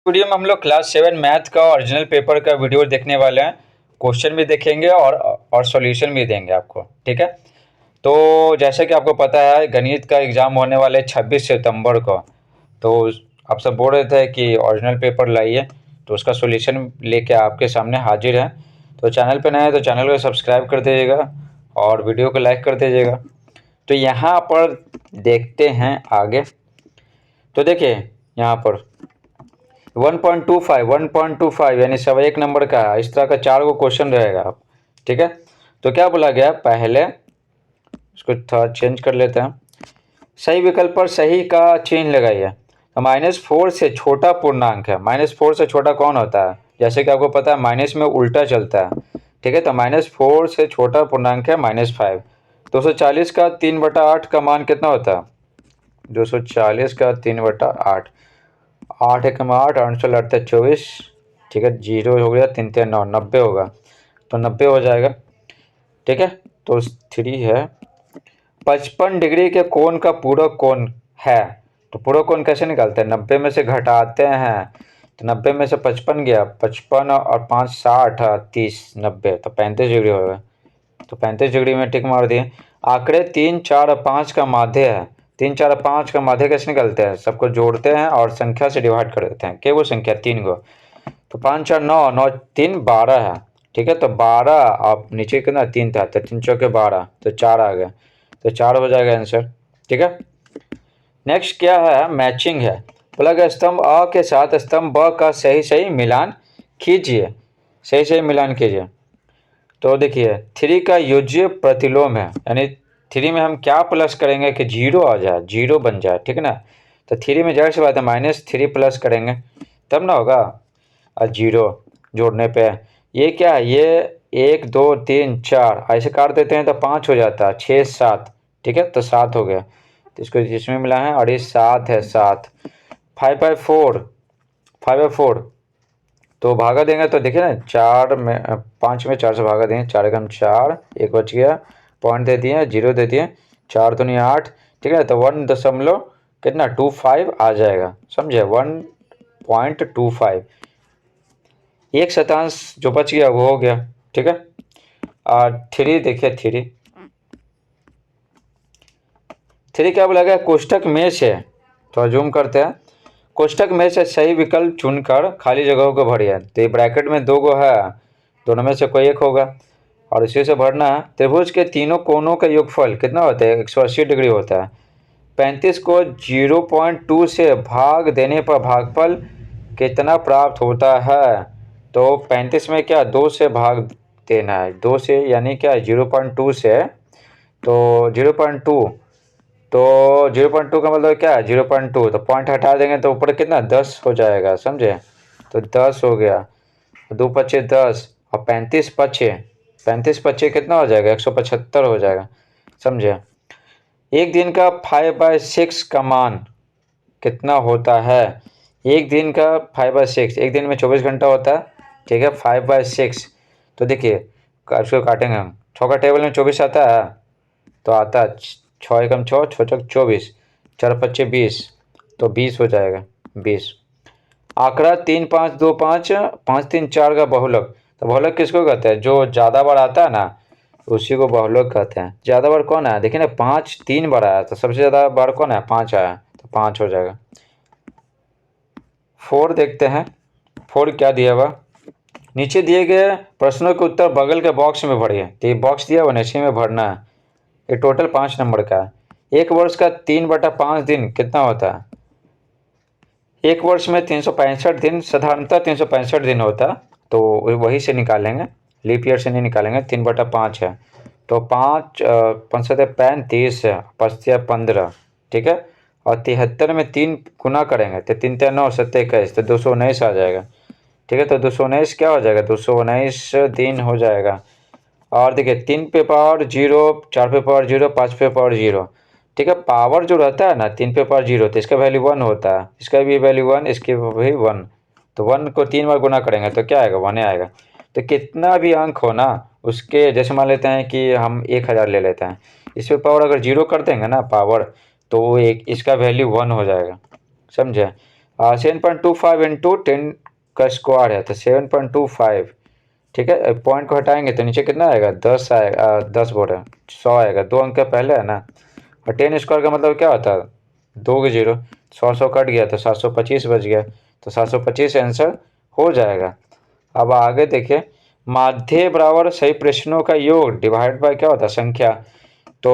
Video में हम लोग क्लास 7 मैथ का ओरिजिनल पेपर का वीडियो देखने वाले हैं। क्वेश्चन भी देखेंगे और सॉल्यूशन भी देंगे आपको। ठीक है, तो जैसे कि आपको पता है गणित का एग्ज़ाम होने वाले 26 सितंबर को। तो आप सब बोल रहे थे कि ओरिजिनल पेपर लाइए, तो उसका सॉल्यूशन लेके आपके सामने हाजिर है। तो चैनल पे नए हैं तो चैनल को सब्सक्राइब कर दीजिएगा और वीडियो को लाइक कर दीजिएगा। तो यहाँ पर देखते हैं आगे। तो देखिए यहाँ पर 1.25 यानी 1.25 नंबर का है। इस तरह का 4 गो क्वेश्चन रहेगा। आप ठीक है, तो क्या बोला गया, पहले इसको थोड़ा चेंज कर लेते हैं। सही विकल्प पर सही का चिन्ह लगाइए। तो -4 से छोटा पूर्णांक है। -4 से छोटा कौन होता है? जैसे कि आपको पता है माइनस में उल्टा चलता है। ठीक है, तो -4 से छोटा पूर्णांक है -5। 240 का 3/8 का मान कितना होता है? 240 का 3/8, 8 एकम 8, 8 लड़ते 24। ठीक है, 0 हो गया, 3 3 9, 90 होगा। तो 90 हो जाएगा। ठीक है, तो 3 है। 55 डिग्री के कोण का पूरक कोण है। तो पूरक कोण कैसे निकालते हैं? 90 में से घटाते हैं। तो 90 में से 55 गया, 55 और 5 60, 30, 90, तो 35 डिग्री होगा। तो 35 डिग्री में टिक मार दिए। आंकड़े 3 4 और 5 का माध्य है। 3 4 और 5 का माध्य कैसे निकलते हैं? सबको जोड़ते हैं और संख्या से डिवाइड कर देते हैं। क्या वो संख्या? 3 गो। तो 5 4 9, 9 3 12 है। ठीक है, तो 12 आप नीचे कितना 3 था, तो 3 चौके 12, तो 4 आ गया। तो 4 हो जाएगा आंसर। ठीक है, नेक्स्ट क्या है? मैचिंग है। बोला गया स्तंभ अ के साथ स्तंभ ब का सही सही मिलान कीजिए। सही सही मिलान कीजिए। तो देखिए 3 का योज्य प्रतिलोम है, यानी 3 में हम क्या प्लस करेंगे कि 0 आ जाए, 0 बन जाए। ठीक है ना, तो 3 में जाहिर सी बात है -3 प्लस करेंगे तब ना होगा। और 0 जोड़ने पे ये क्या है, ये 1 2 3 4 ऐसे काट देते हैं तो 5 हो जाता है, 6 7। ठीक है, तो 7 हो गया। तो इसको जिसमें मिला है और ये 7 है, 7। 5/4, 5/4 तो भागा देंगे तो देखिए ना, 4 में 5 में 4 से भागा देंगे, 4 एकम 4, एक बच गया, पॉइंट दे दिए, 0 दे दिए, 4 दूनी 8। ठीक है, तो 1 दशमलव कितना 25 आ जाएगा। समझे? 1.25, एक शतांश जो बच गया वो हो गया। ठीक है, और 3 देखिए, 3 क्या बोला गया? कोष्ठक में से, थोड़ा जूम करते हैं, कोष्ठक में से सही विकल्प चुनकर खाली जगहों को भरिए। तो ये ब्रैकेट में 2 गो है, दोनों में से कोई एक होगा और इसी से भरना है। त्रिभुज के तीनों कोनों का योगफल कितना होता है? 180 डिग्री होता है। 35 को 0.2 से भाग देने पर भागफल कितना प्राप्त होता है? तो 35 में क्या 2 से भाग देना है, 2 से यानी क्या 0.2 से, तो 0.2, तो 0.2 का मतलब क्या है 0.2, तो पॉइंट हटा देंगे तो ऊपर कितना 10 हो जाएगा। समझे? तो 10 हो गया, 2 पच्चे 10 और 35 पच्चे, 35 पच्चे कितना हो जाएगा? 175 हो जाएगा। समझे? एक दिन का 5/6 का मान कितना होता है? एक दिन का 5/6, एक दिन में 24 घंटा होता है। ठीक है, 5/6, तो देखिए इसको काटेंगे हम। 6 का टेबल में 24 आता है, तो आता है 6 एकम 6, 6 चौक 24, 4 पच्चे 20, तो 20 हो जाएगा, 20। आंकड़ा 3 5 2 5, 5 3 4 का बहुलक। तो बहुलक किसको कहते हैं? जो ज़्यादा बार आता है ना, उसी को बहुलक कहते हैं। ज़्यादा बार कौन आया? देखिए ना, 5 3 बार आया, तो सबसे ज़्यादा बार कौन है? 5 आया, तो 5 हो जाएगा। 4 देखते हैं। 4 क्या दिया हुआ? नीचे दिए गए प्रश्नों के उत्तर बगल के बॉक्स में भरिए। तो ये बॉक्स दिया हुआ, इसी में भरना है। ये टोटल 5 नंबर का है। एक वर्ष का 3/5 दिन कितना होता है? एक वर्ष में 365 दिन, साधारणतः 365 दिन होता है, तो वही से निकालेंगे, लीप ईयर से नहीं निकालेंगे। 3/5 है, तो 5 5 35, 5 15। ठीक है, और 73 में 3 गुना करेंगे तो 3 3 9 7 21, तो 219 आ जाएगा। ठीक है, तो 219 क्या हो जाएगा? 219 दिन हो जाएगा। और देखिए 3 पे पावर 0, 4 पे पावर 0, 5 पे पावर 0। ठीक है, पावर जो रहता है ना 3 पे पावर 0, तो इसका वैल्यू 1 होता है, इसका भी वैल्यू 1, इसकी भी 1। तो 1 को 3 बार गुना करेंगे तो क्या आएगा? 1 आएगा। तो कितना भी अंक हो ना उसके, जैसे मान लेते हैं कि हम 1000 ले लेते हैं, इस पे पावर अगर 0 कर देंगे ना पावर, तो एक इसका वैल्यू 1 हो जाएगा। समझे? 7.25 इंटू 10 का स्क्वायर है तो 7.25, ठीक है। पॉइंट को हटाएंगे तो नीचे कितना आएगा, 10 आएगा, 10 बोल रहे 100 आएगा, 2 अंक का पहले है ना। और 10 स्क्वायर का मतलब क्या होता है, 2 के 0, 100 कट गया तो 725 बच गया, तो 725 आंसर हो जाएगा। अब आगे देखिए, माध्य बराबर सही प्रश्नों का योग डिवाइड बाय क्या होता है, संख्या। तो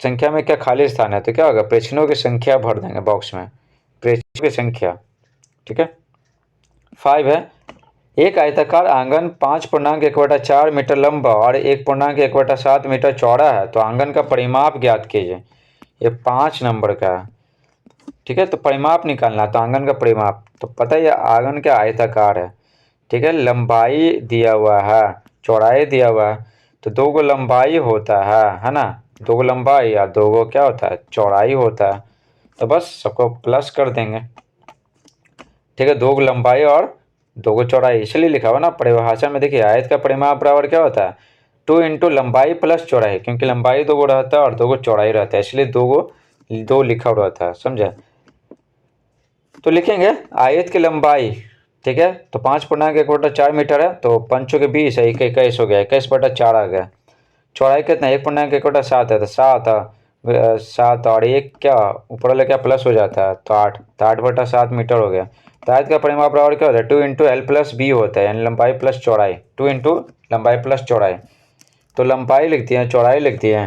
संख्या में क्या खाली स्थान है तो क्या होगा, प्रश्नों की संख्या भर देंगे बॉक्स में, प्रश्नों की संख्या, ठीक है। 5 है, एक आयताकार आंगन 5.1/4 मीटर लंबा और 1.1/7 मीटर चौड़ा है, तो आंगन का परिमाप ज्ञात कीजिए। ये 5 नंबर का है, ठीक है। तो परिमाप निकालना, तो आंगन का परिमाप तो पता ही है, आंगन क्या आयताकार है, ठीक है। लंबाई दिया हुआ है, चौड़ाई दिया हुआ है, तो 2 गो लंबाई होता है ना, 2 गो लंबाई या 2 गो क्या होता है, चौड़ाई होता है। तो बस सबको प्लस कर देंगे, ठीक है। 2 गो लंबाई और 2 गो चौड़ाई, इसलिए लिखा हुआ ना परिभाषा में, देखिए आयत का परिमाप बराबर क्या होता है, 2 इंटू लंबाई प्लस चौड़ाई, क्योंकि लंबाई 2 गो रहता है और 2 गो चौड़ाई रहता है, इसलिए 2 लिखा हुआ रहता है, समझे। तो लिखेंगे आयत की लंबाई, ठीक है। तो 5.1/4 मीटर है, तो 5 के 20 है, 21 हो गया, 21/4 आ गया। चौड़ाई कितना, 1.1/7 है, तो 7 और 1 क्या ऊपर वाले क्या प्लस हो जाता है, तो 8, तो 8/7 मीटर हो गया। तो आयत का परिमाप बराबर क्या होता है, 2 इंटू एल प्लस बी होता है, यानी लंबाई प्लस चौड़ाई, 2 इंटू लंबाई प्लस चौड़ाई। तो लंबाई लिख दिए, चौड़ाई लिख दिए,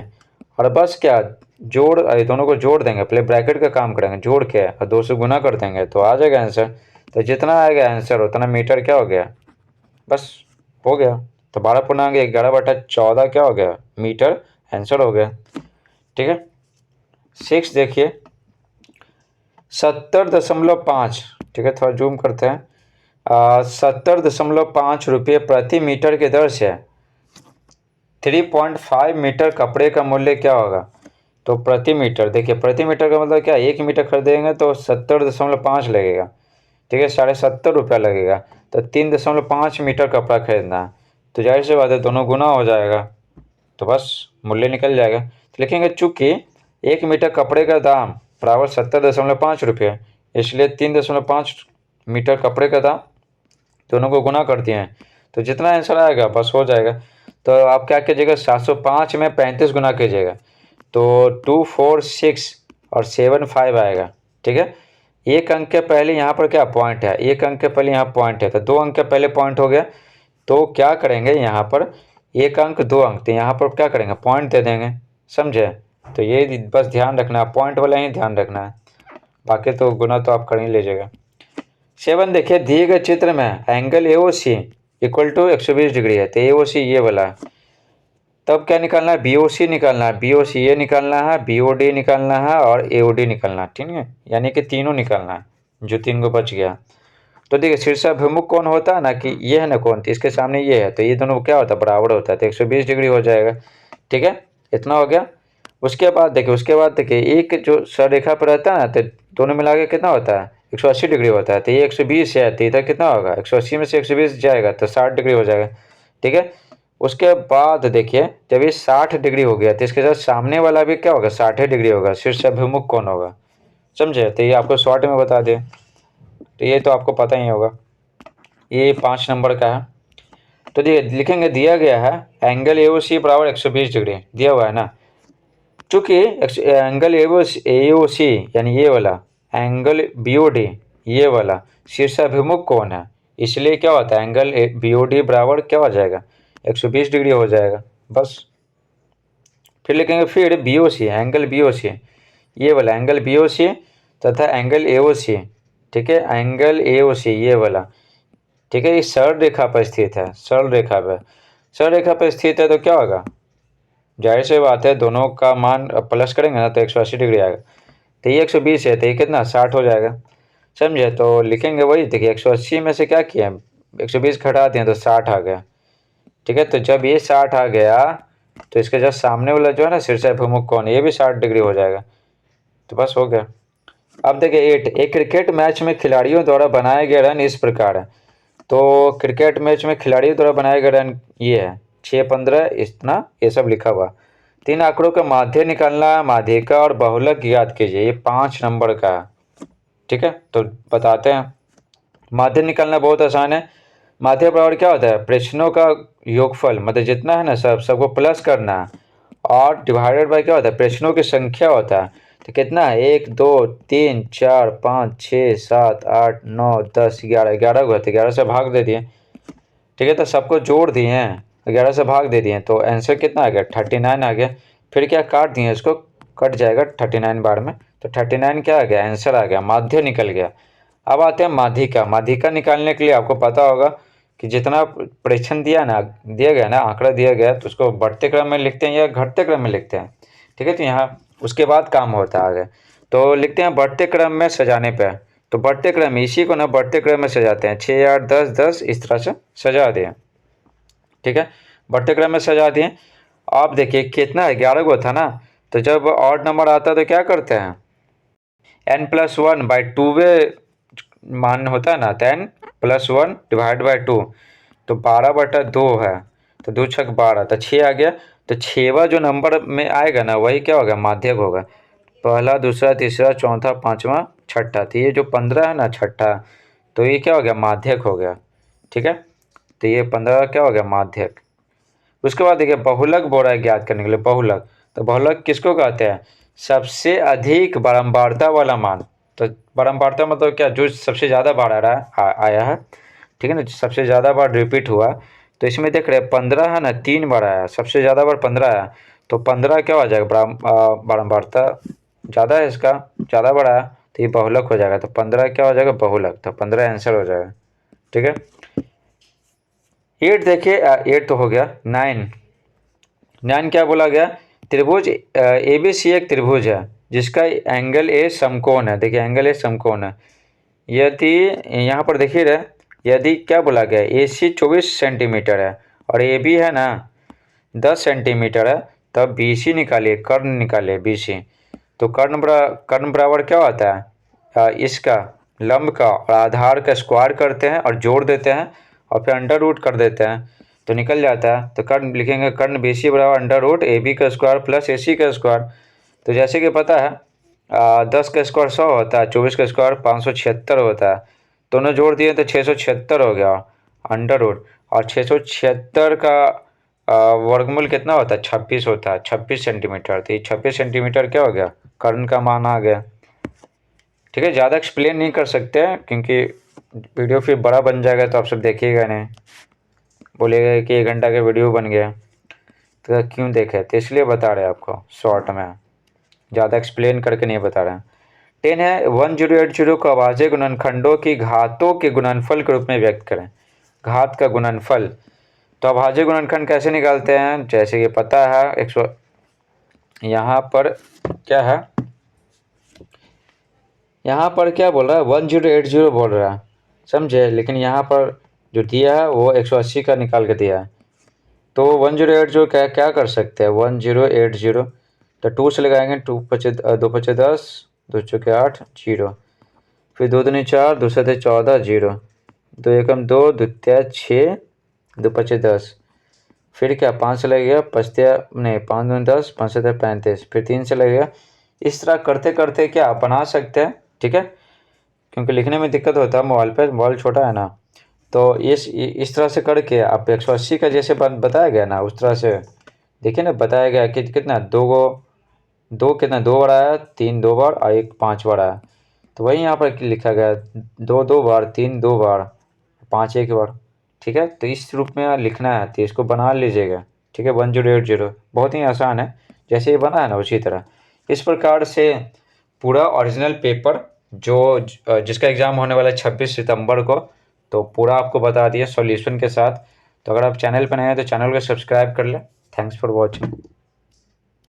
और बस क्या जोड़, दोनों को जोड़ देंगे, पहले ब्रैकेट का काम करेंगे, जोड़ के और 2 से गुना कर देंगे तो आ जाएगा आंसर। तो जितना आएगा आंसर उतना मीटर क्या हो गया, बस हो गया। तो 12.11/14 क्या हो गया, मीटर आंसर हो गया, ठीक है। 6 देखिए, 70.5, ठीक है, थोड़ा जूम करते हैं। 70.5 रुपये प्रति मीटर की दर से 3.5 मीटर कपड़े का मूल्य क्या होगा। तो प्रति मीटर, देखिए प्रति मीटर का मतलब क्या, 1 मीटर खरीदेंगे तो 70.5 लगेगा, ठीक है, 70.5 लगेगा। तो 3.5 मीटर कपड़ा खरीदना है, तो जाहिर सी बात है दोनों गुना हो जाएगा, तो बस मूल्य निकल जाएगा। तो लिखेंगे चूँकि 1 मीटर कपड़े का दाम बराबर 70.5 रुपये, इसलिए 3.5 मीटर कपड़े का दाम, दोनों को गुना कर दिए हैं, तो जितना आंसर आएगा बस हो जाएगा। तो आप क्या कीजिएगा, 705 में 35 गुना कीजिएगा, तो 246 और 75 आएगा, ठीक है। एक अंक के पहले यहाँ पर क्या पॉइंट है, एक अंक के पहले यहाँ पॉइंट है, तो 2 अंक के पहले पॉइंट हो गया, तो क्या करेंगे यहाँ पर, एक अंक 2 अंक, तो यहाँ पर क्या करेंगे, पॉइंट दे देंगे, समझे। तो ये बस ध्यान रखना है, पॉइंट वाला ही ध्यान रखना है, बाकी तो गुना तो आप कर ही लीजिएगा। 7 देखिए, दिए गए चित्र में angle A O C equal to 120 degree है, तो ए ओ सी ये वाला है। तब क्या निकालना है, बी ओ सी निकालना है, बी ओ सी ये निकालना है, बी ओ डी निकालना है और ए ओ डी निकालना है, ठीक है, यानी कि तीनों निकालना है, जो 3 को बच गया। तो देखिए शीर्षाभिमुख कौन होता है ना, कि ये है ना कौन, तो इसके सामने ये है, तो ये दोनों क्या होता है, बराबर होता है, तो 120 डिग्री हो जाएगा, ठीक है, इतना हो गया। उसके बाद देखिए एक जो सररेखा पर रहता है ना, तो दोनों मिला के कितना होता है, 180 डिग्री होता है, तो ये 120 है, तो इधर कितना होगा, 180 में से 120 जाएगा तो 60 डिग्री हो जाएगा, ठीक है। उसके बाद देखिए जब ये 60 डिग्री हो गया, तो इसके साथ सामने वाला भी क्या होगा, 60 डिग्री होगा, शीर्षाभिमुख कौन होगा, समझे। तो ये आपको शॉर्ट में बता दें, तो ये तो आपको पता ही होगा, ये 5 नंबर का है। तो लिखेंगे, दिया गया है एंगल ए ओ सी बराबर 120 डिग्री दिया हुआ है ना, चूँकि एंगल ए ओ सी यानी ये वाला, एंगल बी ओ डी ये वाला शीर्षाभिमुख कौन है, इसलिए क्या होता है, एंगल बी ओ डी बराबर क्या हो जाएगा, 120 डिग्री हो जाएगा, बस। फिर लिखेंगे, फिर बी ओ सी, एंगल बी ओ सी ये वाला, एंगल बी ओ सी तथा एंगल ए ओ सी, ठीक है, एंगल ए ओ सी ये वाला, ठीक है, ये सरल रेखा पर स्थित है, सरल रेखा पर स्थित है, तो क्या होगा, जाहिर सी बात है दोनों का मान प्लस करेंगे ना तो 180 डिग्री आएगा, तो ये 120 है, तो ये कितना 60 हो जाएगा, समझे। तो लिखेंगे वही, देखिए 180 में से क्या किया, 120 घटा दिए तो 60 आ गया, ठीक है। तो जब ये 60 आ गया, तो इसके जस्ट सामने वाला जो है ना शीर्षाभिमुख कोण, ये भी 60 डिग्री हो जाएगा, तो बस हो गया। अब देखिए 8, एक क्रिकेट मैच में खिलाड़ियों द्वारा बनाए गए रन इस प्रकार है। तो क्रिकेट मैच में खिलाड़ियों द्वारा बनाए गए रन ये है 6-15 इतना, ये सब लिखा हुआ। 3 आंकड़ों का माध्य निकालना, माध्यिका और बहुलक ज्ञात कीजिए, ये 5 नंबर का। ठीक है, तो बताते हैं। माध्य निकालना बहुत आसान है। माध्य बराबर क्या होता है, प्रश्नों का योगफल, मतलब जितना है ना सबको प्लस करना है, और डिवाइडेड बाय क्या होता है, प्रश्नों की संख्या होता है। तो कितना है, 1 2 3 4 5 6 7 8 9 10 11, 11 हुआ तो 11 से भाग दे दिए। ठीक है, तो सबको जोड़ दिए हैं, 11 से भाग दे दिए, तो आंसर कितना आ गया, 39 आ गया। फिर क्या, काट दिए इसको, कट जाएगा 39 बार में, तो 39 क्या आ गया, आंसर आ गया, माध्य निकल गया। अब आते हैं माध्यिका। माध्यिका निकालने के लिए आपको पता होगा कि जितना प्रेक्षण दिया गया ना, आंकड़ा दिया गया, तो उसको बढ़ते क्रम में लिखते हैं या घटते क्रम में लिखते हैं। ठीक है, तो यहाँ उसके बाद काम होता है आगे। तो लिखते हैं बढ़ते क्रम में सजाने पे, तो बढ़ते क्रम में इसी को ना बढ़ते क्रम में सजाते हैं, 6 8 10 10 इस तरह से सजा दें। ठीक है, बढ़ते क्रम में सजा दिए। आप देखिए कितना है, 11 को था ना, तो जब ऑड नंबर आता है तो क्या करते हैं, n+1/2 मान होता है ना, तो n+1 डिवाइड बाई 2, तो 12/2 है, तो 2 छक 12, तो 6 आ गया। तो 6वां जो नंबर में आएगा ना, वही क्या होगा, माध्यक होगा। पहला दूसरा तीसरा चौथा पाँचवा छठा, तो ये जो 15 है ना, छठा, तो ये क्या हो गया, माध्यक हो गया। ठीक है, तो ये 15 क्या हो गया, माध्यक। उसके बाद देखिए बहुलक बोल रहा है ज्ञात करने के लिए, बहुलक। तो बहुलक किसको कहते हैं, सबसे अधिक बारंबारता वाला मान। तो बारंबारता मतलब क्या, जो सबसे ज़्यादा बार आया है। ठीक है ना, सबसे ज़्यादा बार रिपीट हुआ। तो इसमें देख रहे हैं 15 है ना, 3 बार आया, सबसे ज़्यादा बार 15 आया, तो 15 क्या हो जाएगा, बारंबारता ज़्यादा है, इसका ज़्यादा बार आया, तो ये बहुलक हो जाएगा। तो 15 क्या हो जाएगा, बहुलक, तो 15 आंसर हो जाएगा। ठीक है, 8 देखिए, 8 तो हो गया। 9 क्या बोला गया, त्रिभुज ए बी सी एक त्रिभुज है जिसका एंगल ए समकोण है। देखिए एंगल ए समकोण है, यदि यहाँ पर देखिए रहे, यदि क्या बोला गया, ए सी 24 सेंटीमीटर है और ए बी है ना 10 सेंटीमीटर है, तब बी सी निकालिए, कर्ण निकालिए बी सी। तो कर्ण बराबर क्या होता है, इसका लंब का और आधार का स्क्वायर करते हैं और जोड़ देते हैं और फिर अंडर रूट कर देते हैं, तो निकल जाता है। तो कर्ण लिखेंगे, कर्ण बी सी बराबर अंडर रूट ए बी का स्क्वायर प्लस ए सी का स्क्वायर। तो जैसे कि पता है 10 का स्क्वायर 100 होता है, 24 का स्क्वायर 576 होता है, दोनों जोड़ दिए तो 676 हो गया अंडर रूट। और 676 का वर्गमूल कितना होता है, 26 होता है, 26 सेंटीमीटर। तो ये 26 सेंटीमीटर क्या हो गया, कर्ण का मान आ गया। ठीक है, ज़्यादा एक्सप्लेन नहीं कर सकते क्योंकि वीडियो फिर बड़ा बन जाएगा, तो आप सब देखिएगा नहीं, बोलिएगा कि 1 घंटा का वीडियो बन गया, तो क्यों देखे, तो इसलिए बता रहे हैं आपको शॉर्ट में, ज़्यादा एक्सप्लेन करके नहीं बता रहे हैं। 10 है, 1080 को अभाज्य गुणनखंडों की घातों के गुणनफल के रूप में व्यक्त करें। घात का गुणनफल, तो अभाज्य गुणनखंड कैसे निकालते हैं, जैसे कि पता है 100, यहाँ पर क्या है, यहाँ पर क्या बोल रहा है, 1080 बोल रहा है, समझे, लेकिन यहाँ पर जो दिया है वो 180 का निकाल के दिया है। तो 1080 क्या क्या कर सकते हैं, 1080, तो 2 से लगाएंगे, 2 5 2 5 10, 2 चौके 8 जीरो, फिर 2 दूनी 4, 2 7 14 जीरो, 2 एकम 2, 2 तिया 6, 2 5 10, फिर क्या 5 से लगेगा, 5 तिया नहीं 5 दूनी 10, 5 7 35, फिर 3 से लगेगा। इस तरह करते करते क्या आप बना सकते हैं। ठीक है, क्योंकि लिखने में दिक्कत होता है मोबाइल पे, मोबाइल छोटा है ना, तो इस तरह से करके आप 180 का जैसे बताया गया ना, उस तरह से देखिए ना, बताया गया कि कितना दो कितना 2 बार आया, 3 2 बार और 1 5 बार आया, तो वही यहाँ पर लिखा गया 2 2 बार, 3 2 बार, 5 1 बार। ठीक है, तो इस रूप में लिखना है, तो इसको बना लीजिएगा। ठीक है, 1080 बहुत ही आसान है, जैसे ये बना है ना उसी तरह। इस प्रकार से पूरा ओरिजिनल पेपर जो जिसका एग्ज़ाम होने वाला है 26 सितंबर को, तो पूरा आपको बता दिया सॉल्यूशन के साथ। तो अगर आप चैनल पर नए हैं तो चैनल को सब्सक्राइब कर लें। Thanks for watching.